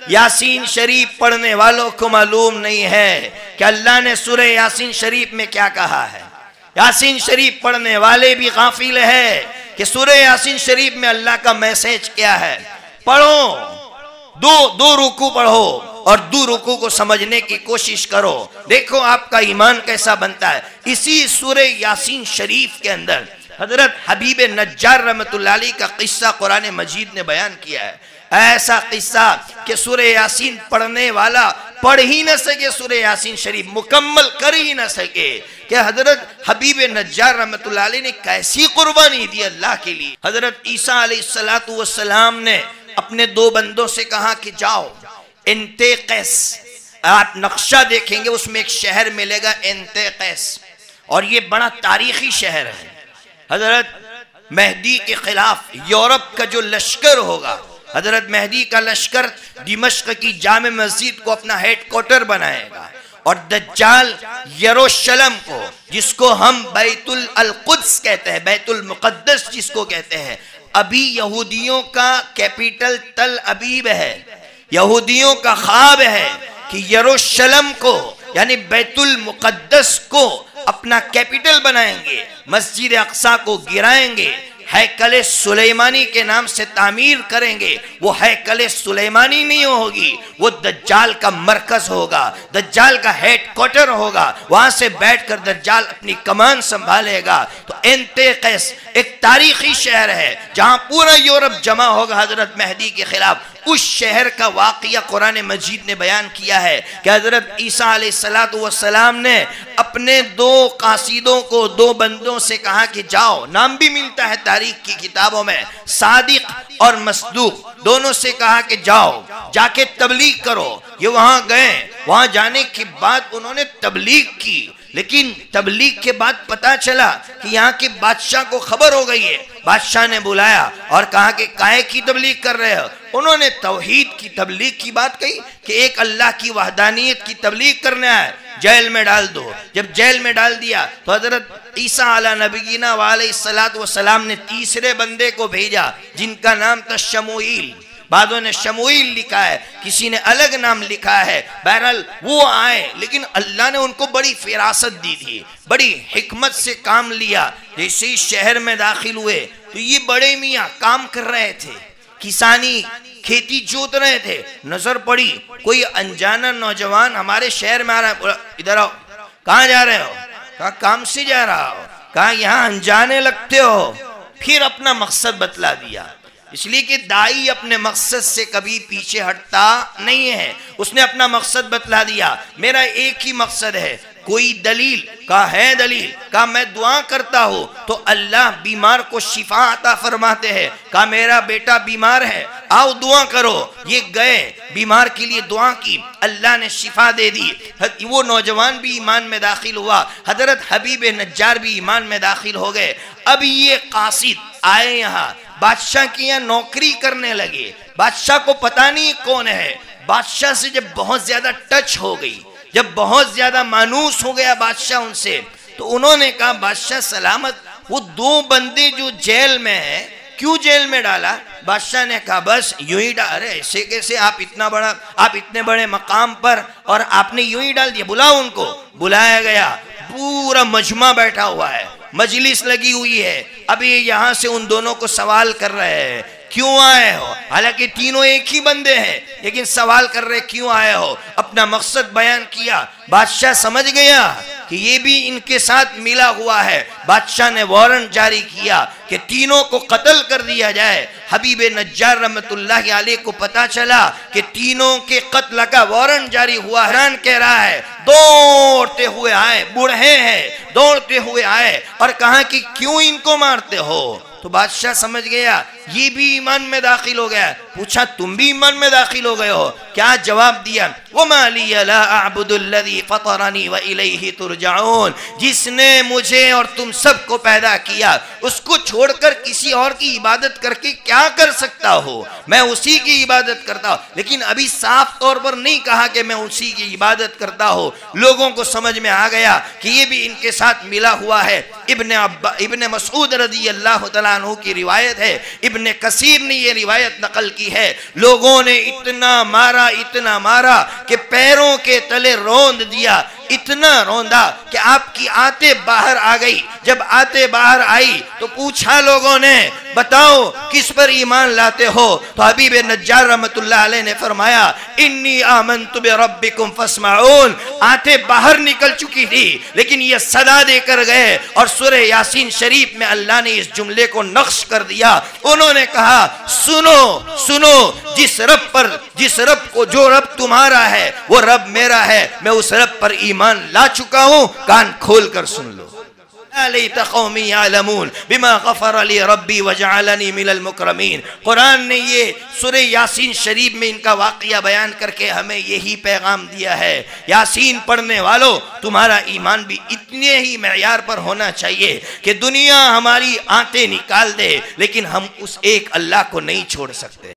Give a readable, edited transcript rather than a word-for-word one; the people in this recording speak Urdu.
یاسین شریف پڑھنے والوں کو معلوم نہیں ہے کہ اللہ نے سورہ یاسین شریف میں کیا کہا ہے۔ یاسین شریف پڑھنے والے بھی غافل ہے کہ سورہ یاسین شریف میں اللہ کا میسج کیا ہے۔ پڑھو، دو رکوع پڑھو اور دو رکوع کو سمجھنے کی کوشش کرو، دیکھو آپ کا ایمان کیسا بنتا ہے۔ اسی سورہ یاسین شریف کے اندر حضرت حبیب نجار رحمت اللہ علیہ کا قصہ قرآن مجید نے بیان کیا ہے۔ ایسا قصہ کہ سورہ یاسین پڑھنے والا پڑھ ہی نہ سکے، سورہ یاسین شریف مکمل کر ہی نہ سکے، کہ حضرت حبیب نجار رحمت اللہ علیہ نے کیسی قربانی دی اللہ کے لیے۔ حضرت عیسیٰ علیہ السلام نے اپنے دو بندوں سے کہا کہ جاؤ انتقیس، آپ نقشہ دیکھیں گے اس میں ایک شہر ملے گا انتقیس، اور یہ بڑا تاریخی شہر ہے۔ حضرت مہدی کے خلاف یورپ کا جو لشکر ہوگا، حضرت مہدی کا لشکر دمشق کی جامع مسجد کو اپنا ہیڈ کوارٹر بنائے گا، اور دجال یروشلم کو، جس کو ہم بیت القدس کہتے ہیں، بیت المقدس جس کو کہتے ہیں، ابھی یہودیوں کا کیپیٹل تل ابیب ہے، یہودیوں کا خواب ہے کہ یروشلم کو یعنی بیت المقدس کو اپنا کیپیٹل بنائیں گے، مسجد اقصی کو گرائیں گے، ہیکل سلیمانی کے نام سے تعمیر کریں گے۔ وہ ہیکل سلیمانی نہیں ہوگی، وہ دجال کا مرکز ہوگا، دجال کا ہیڈ کوارٹر ہوگا، وہاں سے بیٹھ کر دجال اپنی کمان سنبھالے گا۔ تو انتقیس ایک تاریخی شہر ہے جہاں پورا یورپ جمع ہوگا حضرت مہدی کے خلاف۔ اس شہر کا واقعہ قرآن مجید نے بیان کیا ہے کہ حضرت عیسیٰ علیہ السلام نے اپنے دو قاصدوں کو، دو بندوں سے کہا کہ جاؤ، نام بھی ملتا ہے تاریخ کی کتابوں میں، صادق اور مصدوق، دونوں سے کہا کہ جاؤ جا کے تبلیغ کرو۔ یہ وہاں گئے، وہاں جانے کے بعد انہوں نے تبلیغ کی، لیکن تبلیغ کے بعد پتا چلا کہ یہاں کے بادشاہ کو خبر ہو گئی ہے۔ بادشاہ نے بلایا اور کہا کہ کائے کی تبلیغ کر رہے ہو؟ انہوں نے توحید کی تبلیغ کی بات کہی کہ ایک اللہ کی وحدانیت کی تبلیغ کرنا ہے، جیل میں ڈال دو۔ جب جیل میں ڈال دیا تو حضرت عیسیٰ علیہ نبینا علیہ السلام نے تیسرے بندے کو بھیجا جن کا نام تھا شموئیل۔ بعضوں نے شموئیل لکھا ہے، کسی نے الگ نام لکھا ہے، بہرحال وہ آئے، لیکن اللہ نے ان کو بڑی فراست دی تھی، بڑی حکمت سے کام لیا۔ جیسے ہی شہر میں داخل ہوئے تو یہ بڑے میاں کام کر رہے تھے، کسانی کھیتی جوت رہے تھے، نظر پڑی کوئی انجانا نوجوان ہمارے شہر میں آ رہا ہے، ادھر آؤ، کہاں جا رہے ہو؟ کہا کام سے جا رہا ہو۔ کہا یہاں انجانے لگتے ہو؟ پھر اپنا مقصد بتلا دیا، اس لیے کہ دائی اپنے مقصد سے کبھی پیچھے ہٹتا نہیں ہے۔ اس نے اپنا مقصد بتلا دیا، میرا ایک ہی مقصد ہے۔ کوئی دلیل؟ کہا ہے دلیل۔ کہا میں دعا کرتا ہوں تو اللہ بیمار کو شفا عطا فرماتے ہیں۔ کہا میرا بیٹا بیمار ہے، آؤ دعا کرو۔ یہ گئے، بیمار کے لیے دعا کی، اللہ نے شفا دے دی۔ وہ نوجوان بھی ایمان میں داخل ہوا، حضرت حبیب نجار بھی ایمان میں داخل ہو گئے۔ اب یہ قاصد آئے یہاں، بادشاہ کی یہاں نوکری کرنے لگے۔ بادشاہ کو پتہ نہیں کون ہے، بادشاہ سے جب بہت زیادہ ٹچ ہو گئی، جب بہت زیادہ مانوس ہو گیا بادشاہ ان سے، تو انہوں نے کہا بادشاہ سلامت، وہ دو بندے جو جیل میں ہیں کیوں جیل میں ڈالا؟ بادشاہ نے کہا بس یوں ہی ڈال رہے، ایسے کیسے، آپ اتنے بڑے مقام پر اور آپ نے یوں ہی ڈال دیا، بلاؤ ان کو۔ بلایا گیا، پورا مجمع بیٹھا ہوا ہے، مجلس لگی ہوئی ہے۔ ابھی یہاں سے ان دونوں کو سوال کر رہے ہیں کیوں آئے ہو، حالانکہ تینوں ایک ہی بندے ہیں، لیکن سوال کر رہے کیوں آئے ہو، اپنا مقصد بیان کیا۔ بادشاہ سمجھ گیا کہ یہ بھی ان کے ساتھ ملا ہوا ہے، بادشاہ نے وارنٹ جاری کیا کہ تینوں کو قتل کر دیا جائے۔ حبیب نجار رحمت اللہ علیہ کو پتا چلا کہ تینوں کے قتل کا وارنٹ جاری ہوا۔ حیران کہہ رہا ہے، دوڑتے ہوئے آئے، بوڑھے ہیں، دوڑتے ہوئے آئے اور کہا کہ کیوں ان کو مارتے ہو؟ تو بادشاہ سمجھ گیا یہ بھی ایمان میں داخل ہو گیا۔ پوچھا تم بھی ایمان میں داخل ہو گئے ہو؟ کیا جواب دیا؟ وَمَا لِيَ لَا أَعْبُدُ الَّذِي فَطَرَنِي وَإِلَيْهِ تُرْجَعُونَ، جس نے مجھے اور تم سب کو پیدا کیا اس کو چھوڑ کر کسی اور کی عبادت کر کے کیا کر سکتا ہو؟ میں اسی کی عبادت کرتا ہوں، لیکن ابھی صاف طور پر نہیں کہا کہ میں اسی کی عبادت کرتا ہوں۔ لوگوں کو سمجھ میں آ گیا کہ یہ بھی ان کے ساتھ ملا ہوا ہے۔ ابن مسعود رضی اللہ تعالیٰ عنہ کی روایت ہے، ابن کثیر نے یہ روایت نقل کی چکی ہے. لوگوں نے اتنا مارا کہ پیروں کے تلے روند دیا, اتنا روندا کہ آپ کی آنتیں باہر آ گئی. جب آنتیں باہر آئی تو پوچھا لوگوں نے, بتاؤ کس پر ایمان لاتے ہو؟ تو حبیب نجار رحمت اللہ علیہ نے فرمایا, انی آمنت بربکم فاسمعون. آنتیں باہر نکل چکی تھی لیکن یہ صدا دے کر گئے, اور سورہ یاسین شریف میں اللہ نے اس جملے کو نقش کر دیا. انہوں نے کہا, سنو, جس رب کو, جو رب تمہارا ہے وہ رب میرا ہے, میں اس رب پر ایمان لا چکا ہوں. کان کھول کر سن لو. لیت قومی یعلمون بما غفر لی ربی وجعلنی من المکرمین. قرآن نے یہ سورہ یاسین شریف میں ان کا واقعہ بیان کر کے ہمیں یہی پیغام دیا ہے, یاسین پڑھنے والوں تمہارا ایمان بھی اتنے ہی معیار پر ہونا چاہیے کہ دنیا ہماری آنتیں نکال دے لیکن ہم اس ایک اللہ کو نہیں چھوڑ سکتے.